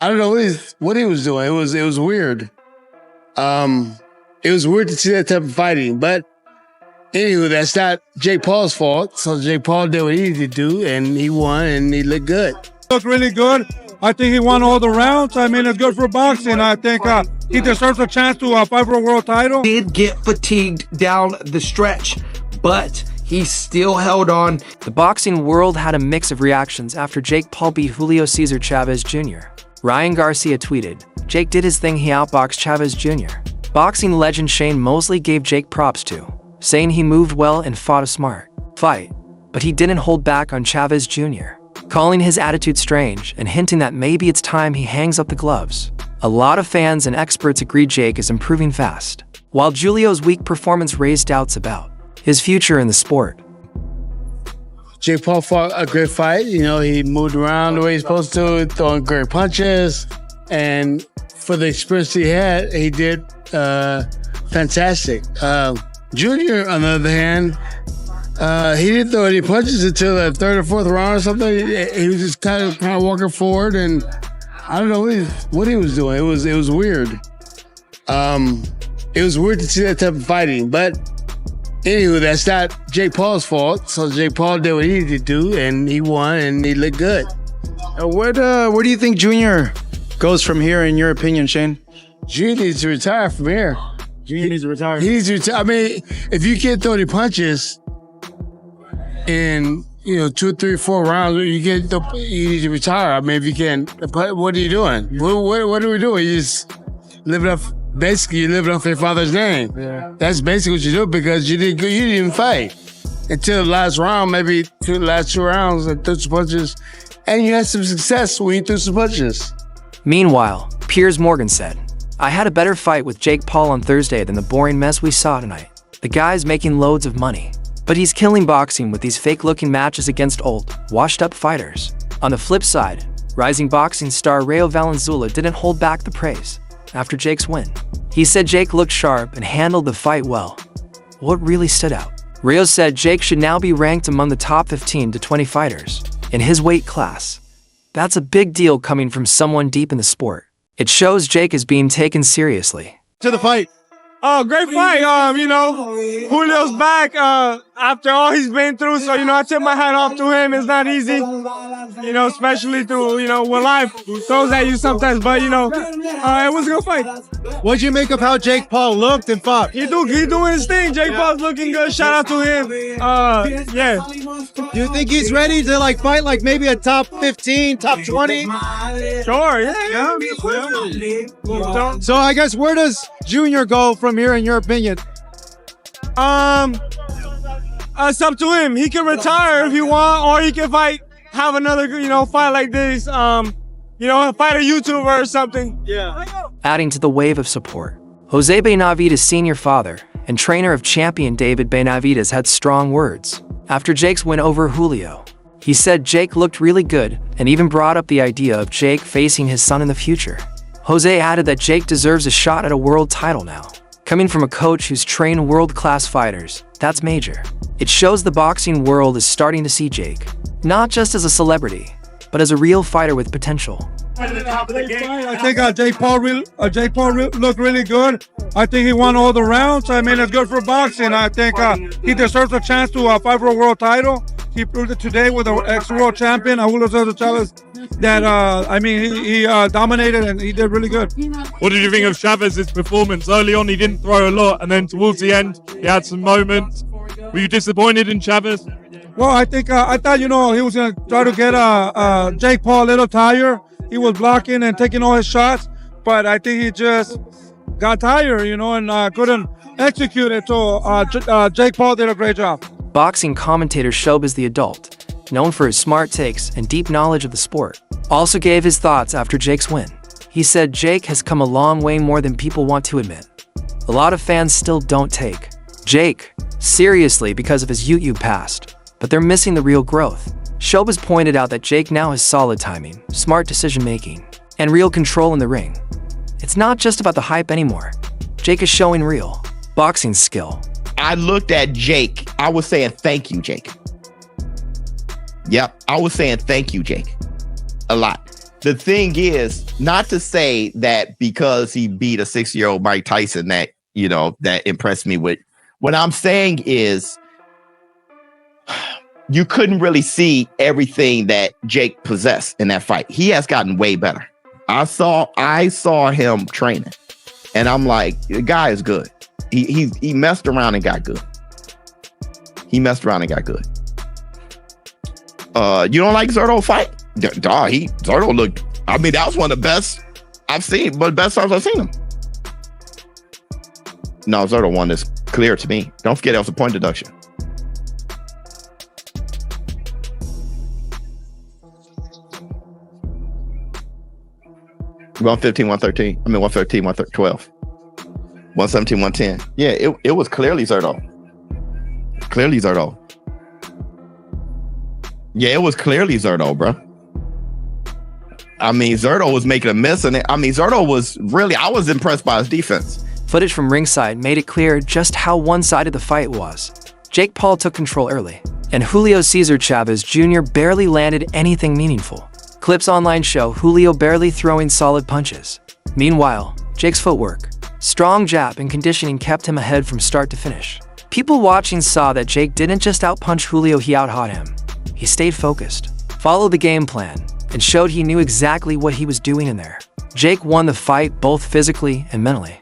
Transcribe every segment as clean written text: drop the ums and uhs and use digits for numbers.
I don't know what he was doing. It was weird. It was weird to see that type of fighting. But anywho, that's not Jake Paul's fault. So Jake Paul did what he needed to do, and he won, and he looked good. Looked really good. I think he won all the rounds. I mean, it's good for boxing. I think he deserves a chance to fight for a world title. Did get fatigued down the stretch, but he still held on. The boxing world had a mix of reactions after Jake Paul beat Julio Cesar Chavez Jr. Ryan Garcia tweeted, "Jake did his thing, he outboxed Chavez Jr." Boxing legend Shane Mosley gave Jake props too, saying he moved well and fought a smart fight, but he didn't hold back on Chavez Jr., calling his attitude strange and hinting that maybe it's time he hangs up the gloves. A lot of fans and experts agree Jake is improving fast, while Julio's weak performance raised doubts about his future in the sport. Jake Paul fought a great fight. You know, he moved around the way he's supposed to, throwing great punches. And for the experience he had, he did fantastic. Junior, on the other hand, he didn't throw any punches until the third or fourth round or something. He was just kind of walking forward, and I don't know what he was doing. It was weird. It was weird to see that type of fighting. But anywho, that's not Jake Paul's fault. So Jake Paul did what he needed to do, and he won, and he looked good. Where do you think Junior goes from here, in your opinion, Shane? Junior needs to retire from here. Junior needs to retire. He needs to retire. I mean, if you can't throw any punches in 2, 3, 4 rounds, you need to retire. I mean, if you can't, what are you doing? What are we doing? You just living off. Basically, you're living off your father's name. Yeah. That's basically what you do, because you didn't even fight until the last round, maybe the last 2 rounds, and threw some punches, and you had some success when you threw some punches. Meanwhile, Piers Morgan said, "I had a better fight with Jake Paul on Thursday than the boring mess we saw tonight. The guy's making loads of money, but he's killing boxing with these fake-looking matches against old, washed-up fighters." On the flip side, rising boxing star Rayo Valenzuela didn't hold back the praise after Jake's win. He said Jake looked sharp and handled the fight well. What really stood out? Rayo said Jake should now be ranked among the top 15 to 20 fighters in his weight class. That's a big deal coming from someone deep in the sport. It shows Jake is being taken seriously. To the fight. Oh, great fight. Julio's back after all he's been through. So, I tip my hat off to him. It's not easy, especially through, when life throws at you sometimes. But, it was a good fight. What'd you make of how Jake Paul looked and fought? He doing his thing. Jake Paul's looking good. Shout out to him. Yeah. Do you think he's ready to fight maybe a top 15, top 20? Sure, yeah. So I guess where does Junior go from here, in your opinion? It's up to him. He can retire if he want, or he can have another, fight like this. Fight a YouTuber or something. Yeah. Adding to the wave of support, Jose Benavidez' senior father and trainer of champion David Benavidez had strong words after Jake's win over Julio. He said Jake looked really good and even brought up the idea of Jake facing his son in the future. Jose added that Jake deserves a shot at a world title now. Coming from a coach who's trained world-class fighters, that's major. It shows the boxing world is starting to see Jake, not just as a celebrity, but as a real fighter with potential. I think Jake Paul looked really good. I think he won all the rounds. I mean, it's good for boxing. I think he deserves a chance to fight for a world title. He proved it today with the ex-world champion, Julio Cesar Chavez, that, he dominated and he did really good. What did you think of Chavez's performance? Early on, he didn't throw a lot, and then towards the end, he had some moments. Were you disappointed in Chavez? Well, I thought, he was going to try to get Jake Paul a little tired. He was blocking and taking all his shots, but I think he just got tired, and couldn't execute it. So Jake Paul did a great job. Boxing commentator Chavez the adult, known for his smart takes and deep knowledge of the sport, also gave his thoughts after Jake's win. He said Jake has come a long way more than people want to admit. A lot of fans still don't take Jake seriously because of his YouTube past, but they're missing the real growth. Chavez pointed out that Jake now has solid timing, smart decision-making, and real control in the ring. It's not just about the hype anymore. Jake is showing real boxing skill. I looked at Jake. I was saying, thank you, Jake. Yep, I was saying, thank you, Jake. A lot. the thing is, not to say that because he beat a 6-year-old Mike Tyson that, you know, that impressed me with. What I'm saying is you couldn't really see everything that Jake possessed in that fight. He has gotten way better. I saw him training, and I'm like, the guy is good. He messed around and got good. You don't like Zurdo fight? Zurdo looked. I mean, that was one of the best I've seen, but the best times I've seen him. No, Zurdo won this clear to me. Don't forget that was a point deduction. $115, $113. I mean, $113, $112. $117, $110. Yeah, it was clearly Zurdo. Yeah, it was clearly Zurdo, bro. I mean, Zurdo was making a miss, and Zurdo was really. I was impressed by his defense. Footage from ringside made it clear just how one-sided the fight was. Jake Paul took control early, and Julio Cesar Chavez Jr. barely landed anything meaningful. Clips online show Julio barely throwing solid punches. Meanwhile, Jake's footwork, strong jab, and conditioning kept him ahead from start to finish. People watching saw that Jake didn't just outpunch Julio, he outhot him. He stayed focused, followed the game plan, and showed he knew exactly what he was doing in there. Jake won the fight both physically and mentally.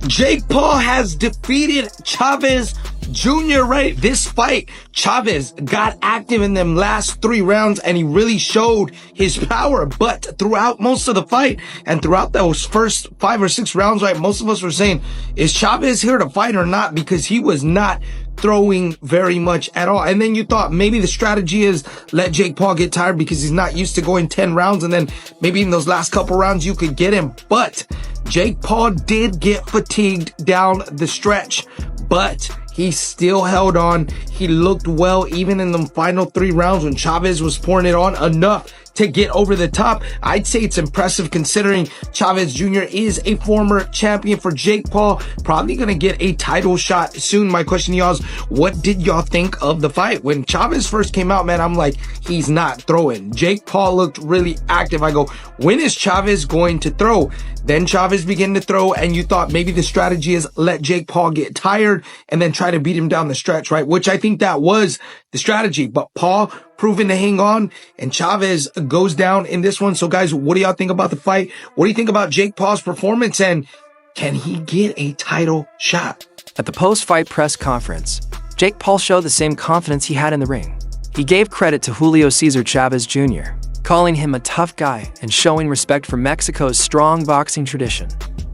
Jake Paul has defeated Chavez Jr., right? This fight, Chavez got active in them last 3 rounds and he really showed his power. But throughout most of the fight and throughout those first 5 or 6 rounds, right, most of us were saying, is Chavez here to fight or not? Because he was not throwing very much at all. And then you thought maybe the strategy is let Jake Paul get tired because he's not used to going 10 rounds. And then maybe in those last couple rounds you could get him. But Jake Paul did get fatigued down the stretch, but he still held on. He looked well even in the final 3 rounds when Chavez was pouring it on enough to get over the top. I'd say it's impressive considering Chavez Jr. is a former champion for Jake Paul. Probably going to get a title shot soon. My question to y'all is, what did y'all think of the fight? When Chavez first came out, man, I'm like, he's not throwing. Jake Paul looked really active. I go, when is Chavez going to throw? Then Chavez began to throw, and you thought maybe the strategy is let Jake Paul get tired and then try to beat him down the stretch, right? Which I think that was the strategy. But Paul proven to hang on, and Chavez goes down in this one. So guys, what do y'all think about the fight? What do you think about Jake Paul's performance, and can he get a title shot? At the post-fight press conference, Jake Paul showed the same confidence he had in the ring. He gave credit to Julio Cesar Chavez Jr., calling him a tough guy and showing respect for Mexico's strong boxing tradition.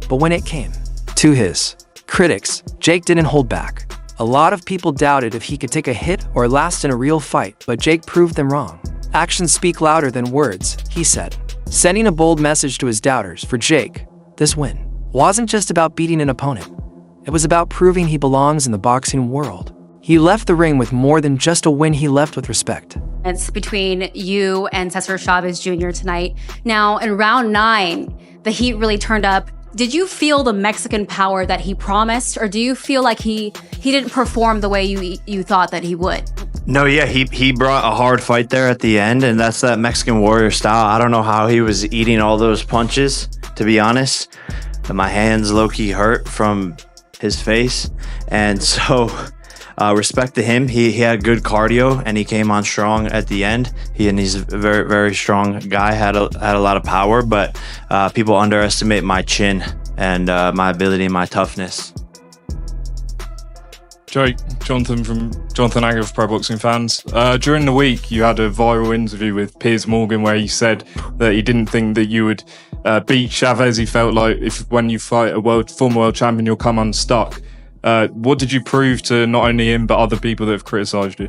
But when it came to his critics, Jake didn't hold back. A lot of people doubted if he could take a hit or last in a real fight, but Jake proved them wrong. Actions speak louder than words, he said, sending a bold message to his doubters. For Jake, this win wasn't just about beating an opponent. It was about proving he belongs in the boxing world. He left the ring with more than just a win, he left with respect. It's between you and Cesar Chavez Jr. tonight. Now, in round 9, the heat really turned up. Did you feel the Mexican power that he promised, or do you feel like he didn't perform the way you thought that he would? No, yeah, he brought a hard fight there at the end, and that's that Mexican warrior style. I don't know how he was eating all those punches, to be honest. My hands low-key hurt from his face, and so respect to him. He had good cardio, and he came on strong at the end. He's a very, very strong guy, had a lot of power, but people underestimate my chin and my ability and my toughness. Jonathan Agger of Pro Boxing Fans. During the week, you had a viral interview with Piers Morgan where he said that he didn't think that you would beat Chavez. He felt like when you fight a former world champion, you'll come unstuck. What did you prove to not only him, but other people that have criticized you?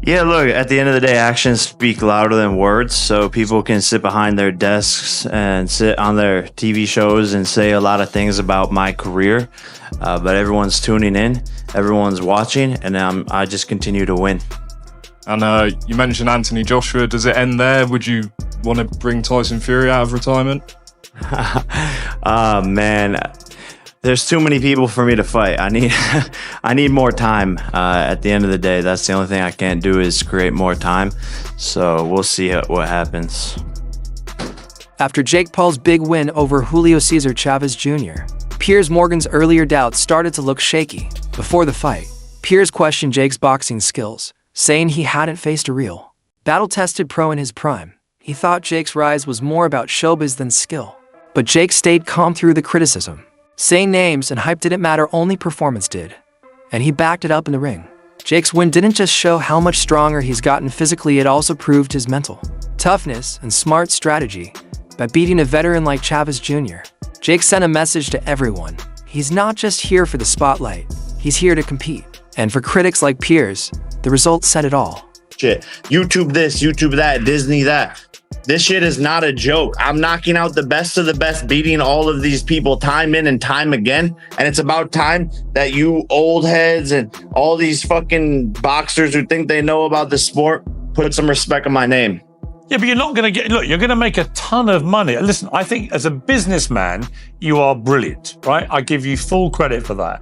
Yeah, look, at the end of the day, actions speak louder than words. So people can sit behind their desks and sit on their TV shows and say a lot of things about my career. But everyone's tuning in, everyone's watching, and I just continue to win. And you mentioned Anthony Joshua. Does it end there? Would you want to bring Tyson Fury out of retirement? Man, there's too many people for me to fight. I need more time. At the end of the day, that's the only thing I can't do is create more time. So we'll see what happens. After Jake Paul's big win over Julio Cesar Chavez Jr., Piers Morgan's earlier doubts started to look shaky. Before the fight, Piers questioned Jake's boxing skills, saying he hadn't faced a real, battle-tested pro in his prime. He thought Jake's rise was more about showbiz than skill. But Jake stayed calm through the criticism, saying names and hype didn't matter, only performance did. And he backed it up in the ring. Jake's win didn't just show how much stronger he's gotten physically, it also proved his mental toughness and smart strategy. By beating a veteran like Chavez Jr., Jake sent a message to everyone. He's not just here for the spotlight, he's here to compete. And for critics like Piers, the results said it all. Shit, YouTube this, YouTube that, Disney that. This shit is not a joke. I'm knocking out the best of the best, beating all of these people time in and time again. And it's about time that you old heads and all these fucking boxers who think they know about the sport put some respect on my name. Yeah, but you're not going to get, look, you're going to make a ton of money. Listen, I think as a businessman, you are brilliant, right? I give you full credit for that.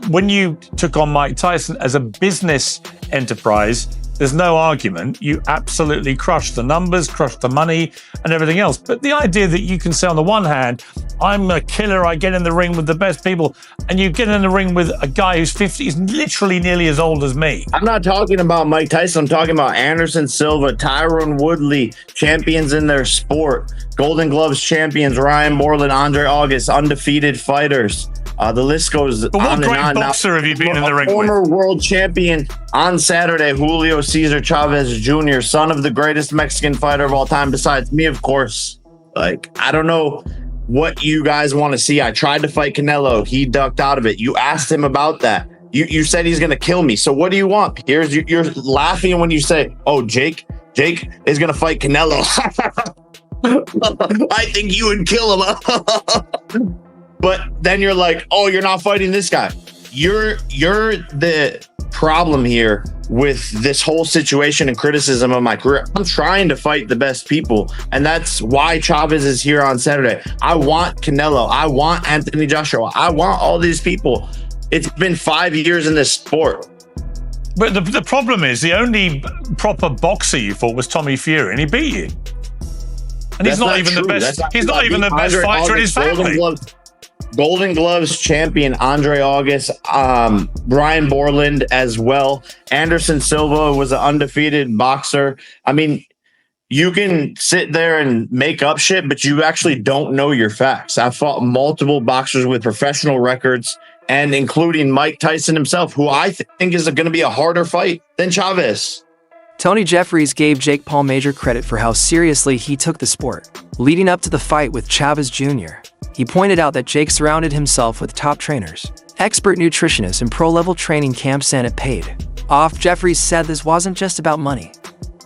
When you took on Mike Tyson as a business enterprise, there's no argument. You absolutely crushed the numbers, crushed the money and everything else. But the idea that you can say on the one hand, I'm a killer, I get in the ring with the best people, and you get in the ring with a guy who's 50, he's literally nearly as old as me. I'm not talking about Mike Tyson. I'm talking about Anderson Silva, Tyron Woodley, champions in their sport, Golden Gloves champions, Ryan Borland, Andre August, undefeated fighters. The list goes but what on great and on. boxer have you been in the ring former with? World champion on Saturday, Julio Cesar Chavez Jr., son of the greatest Mexican fighter of all time, besides me, of course. Like, I don't know what you guys want to see. I tried to fight Canelo. He ducked out of it. You asked him about that. You said he's going to kill me. So what do you want? You're laughing when you say, oh, Jake is going to fight Canelo. I think you would kill him. But then you're like, oh, you're not fighting this guy. You're the problem here with this whole situation and criticism of my career. I'm trying to fight the best people, and that's why Chavez is here on Saturday. I want Canelo. I want Anthony Joshua. I want all these people. It's been 5 years in this sport. But the problem is the only proper boxer you fought was Tommy Fury, and he beat you. And he's not even the best. He's not even the best fighter in his family. Golden Gloves champion Andre August, Brian Borland as well. Anderson Silva was an undefeated boxer. I mean, you can sit there and make up shit, but you actually don't know your facts. I fought multiple boxers with professional records, and including Mike Tyson himself, who I think is going to be a harder fight than Chavez. Tony Jeffries gave Jake Paul major credit for how seriously he took the sport. Leading up to the fight with Chavez Jr., he pointed out that Jake surrounded himself with top trainers, expert nutritionists, and pro-level training camps, and it paid off. Jeffries said this wasn't just about money.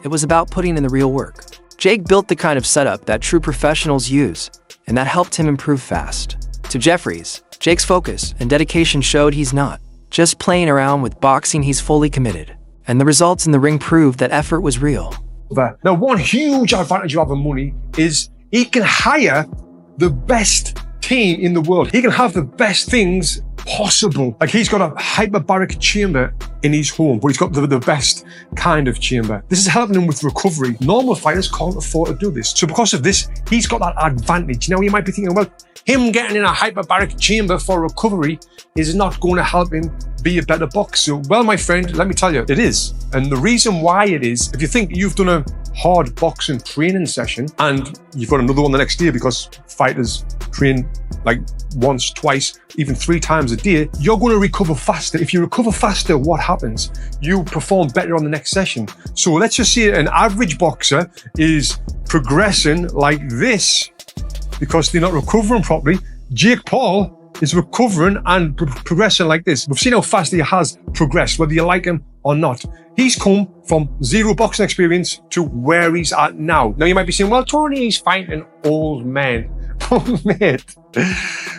It was about putting in the real work. Jake built the kind of setup that true professionals use, and that helped him improve fast. To Jeffries, Jake's focus and dedication showed he's not just playing around with boxing, he's fully committed. And the results in the ring proved that effort was real. Now, one huge advantage of having money is he can hire the best team in the world. He can have the best things possible. Like, he's got a hyperbaric chamber in his home, but he's got the best kind of chamber. This is helping him with recovery. Normal fighters can't afford to do this. So because of this, he's got that advantage. Now, you might be thinking, well, him getting in a hyperbaric chamber for recovery is not going to help him be a better boxer. Well, my friend, let me tell you, it is. And the reason why it is, if you think you've done a hard boxing training session and you've got another one the next day, because fighters train like once, twice, even 3 times a day, you're going to recover faster. If you recover faster, what happens? You perform better on the next session. So let's just say an average boxer is progressing like this because they're not recovering properly. Jake Paul is recovering and progressing like this. We've seen how fast he has progressed, whether you like him or not. He's come from 0 boxing experience to where he's at now. Now, you might be saying, well, Tony, he's fighting old men. Oh, mate.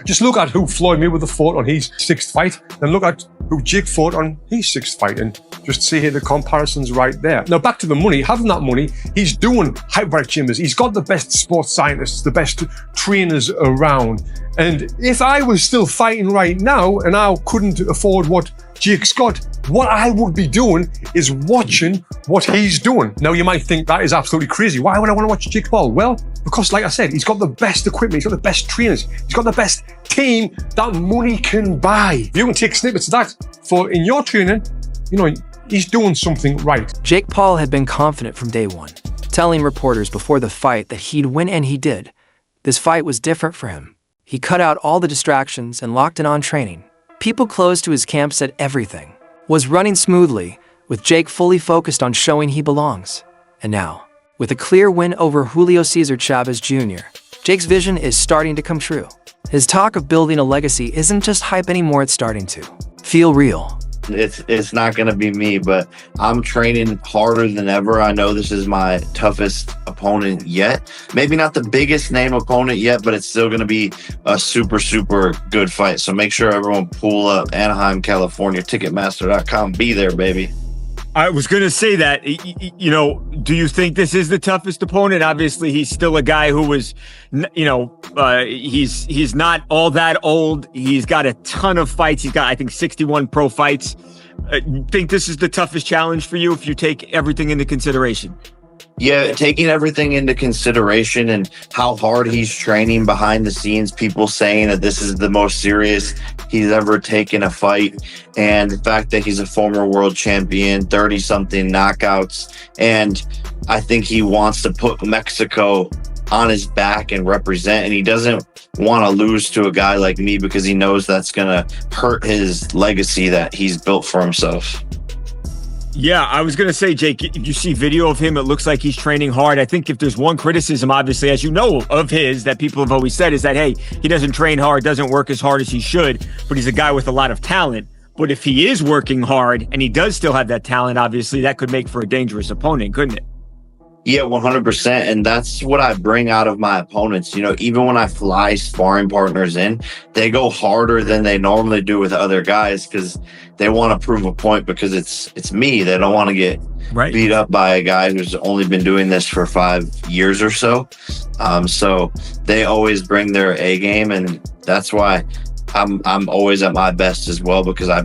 Just look at who Floyd Mayweather fought on his 6th fight, then look at who Jake fought on his 6th fight, and just see here the comparisons right there. Now, back to the money. Having that money, he's doing hyperbaric chambers. He's got the best sports scientists, the best trainers around. And if I was still fighting right now and I couldn't afford what Jake Scott, what I would be doing is watching what he's doing. Now, you might think that is absolutely crazy. Why would I want to watch Jake Paul? Well, because like I said, he's got the best equipment, he's got the best trainers, he's got the best team that money can buy. If you can take snippets of that for in your training, you know, he's doing something right. Jake Paul had been confident from day one, telling reporters before the fight that he'd win, and he did. This fight was different for him. He cut out all the distractions and locked in on training. People close to his camp said everything was running smoothly, with Jake fully focused on showing he belongs. And now, with a clear win over Julio Cesar Chavez Jr., Jake's vision is starting to come true. His talk of building a legacy isn't just hype anymore, it's starting to feel real. It's not going to be me, but I'm training harder than ever. I know this is my toughest opponent yet. Maybe not the biggest name opponent yet, but it's still going to be a super, super good fight. So make sure everyone pull up Anaheim, California, Ticketmaster.com. Be there, baby. I was going to say that, you know, do you think this is the toughest opponent? Obviously, he's still a guy who was, you know, he's not all that old. He's got a ton of fights. He's got, I think, 61 pro fights. You think this is the toughest challenge for you if you take everything into consideration? Yeah, taking everything into consideration and how hard he's training behind the scenes, people saying that this is the most serious he's ever taken a fight, and the fact that he's a former world champion, 30-something knockouts, and I think he wants to put Mexico on his back and represent, and he doesn't want to lose to a guy like me because he knows that's going to hurt his legacy that he's built for himself. Yeah, I was going to say, Jake, if you see video of him, it looks like he's training hard. I think if there's one criticism, obviously, as you know, of his that people have always said is that, hey, he doesn't train hard, doesn't work as hard as he should, but he's a guy with a lot of talent. But if he is working hard and he does still have that talent, obviously, that could make for a dangerous opponent, couldn't it? Yeah, 100%. And that's what I bring out of my opponents. You know, even when I fly sparring partners in, they go harder than they normally do with other guys because they want to prove a point because it's me. They don't want to get beat up by a guy who's only been doing this for 5 years or so. So they always bring their A game, and that's why I'm always at my best as well, because I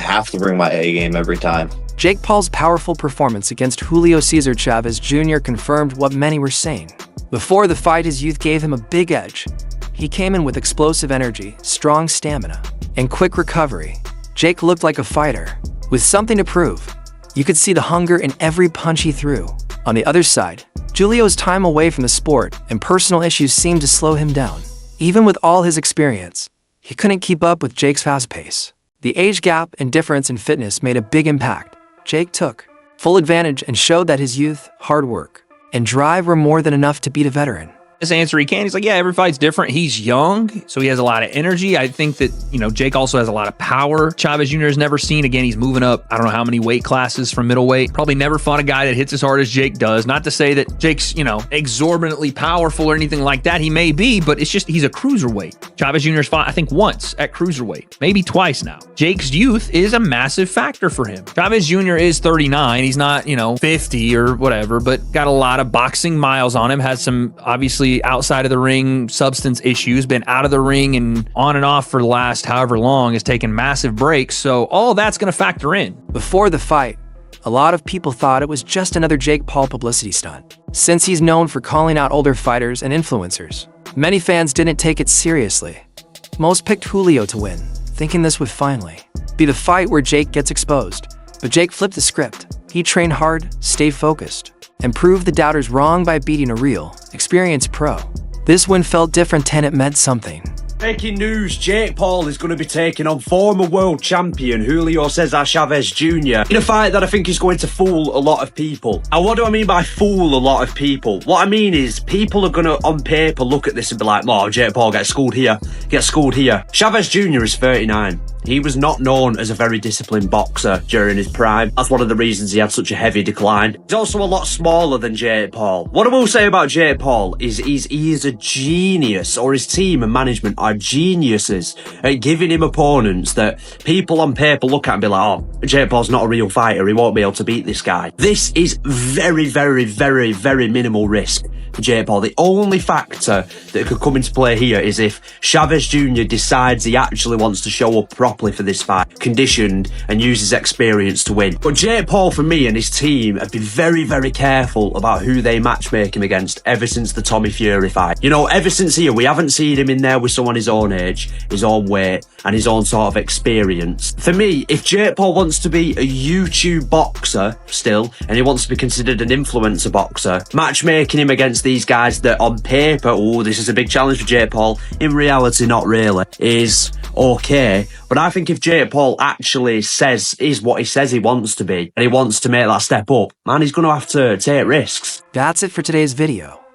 have to bring my A game every time. Jake Paul's powerful performance against Julio Cesar Chavez Jr. confirmed what many were saying. Before the fight, his youth gave him a big edge. He came in with explosive energy, strong stamina, and quick recovery. Jake looked like a fighter, with something to prove. You could see the hunger in every punch he threw. On the other side, Julio's time away from the sport and personal issues seemed to slow him down. Even with all his experience, he couldn't keep up with Jake's fast pace. The age gap and difference in fitness made a big impact. Jake took full advantage and showed that his youth, hard work, and drive were more than enough to beat a veteran. His answer he can. He's like, yeah, every fight's different. He's young, so he has a lot of energy. I think that, you know, Jake also has a lot of power. Chavez Jr. has never seen. Again, he's moving up, I don't know how many weight classes from middleweight. Probably never fought a guy that hits as hard as Jake does. Not to say that Jake's, you know, exorbitantly powerful or anything like that. He may be, but it's just he's a cruiserweight. Chavez Jr.'s fought, I think, once at cruiserweight, maybe twice now. Jake's youth is a massive factor for him. Chavez Jr. is 39. He's not, you know, 50 or whatever, but got a lot of boxing miles on him. Has some, obviously, outside of the ring substance issues, been out of the ring and on and off for the last however long, has taken massive breaks, so all that's going to factor in. Before the fight, a lot of people thought it was just another Jake Paul publicity stunt, since he's known for calling out older fighters and influencers. Many fans didn't take it seriously. Most picked Julio to win, thinking this would finally be the fight where Jake gets exposed. But Jake flipped the script. He trained hard, stayed focused, and proved the doubters wrong by beating a real, experienced pro. This win felt different and it meant something. Breaking news, Jake Paul is going to be taking on former world champion Julio Cesar Chavez Jr. in a fight that I think is going to fool a lot of people. And what do I mean by fool a lot of people? What I mean is people are going to, on paper, look at this and be like, oh, Jake Paul gets schooled here, gets schooled here. Chavez Jr. is 39. He was not known as a very disciplined boxer during his prime. That's one of the reasons he had such a heavy decline. He's also a lot smaller than Jake Paul. What I will say about Jake Paul is he is a genius, or his team and management are geniuses at giving him opponents that people on paper look at and be like, oh, Jake Paul's not a real fighter, he won't be able to beat this guy. This is very, very, very, very minimal risk for Jake Paul. The only factor that could come into play here is if Chavez Jr. decides he actually wants to show up properly for this fight, conditioned, and use his experience to win. But Jake Paul, for me, and his team have been very, very careful about who they matchmake him against ever since the Tommy Fury fight. You know, ever since here, we haven't seen him in there with someone his own age, his own weight, and his own sort of experience. For me, if Jake Paul wants to be a YouTube boxer still, and he wants to be considered an influencer boxer, matchmaking him against these guys that on paper, oh, this is a big challenge for Jake Paul, in reality, not really, is okay. But I think if Jake Paul actually is what he says he wants to be, and he wants to make that step up, man, he's going to have to take risks. That's it for today's video.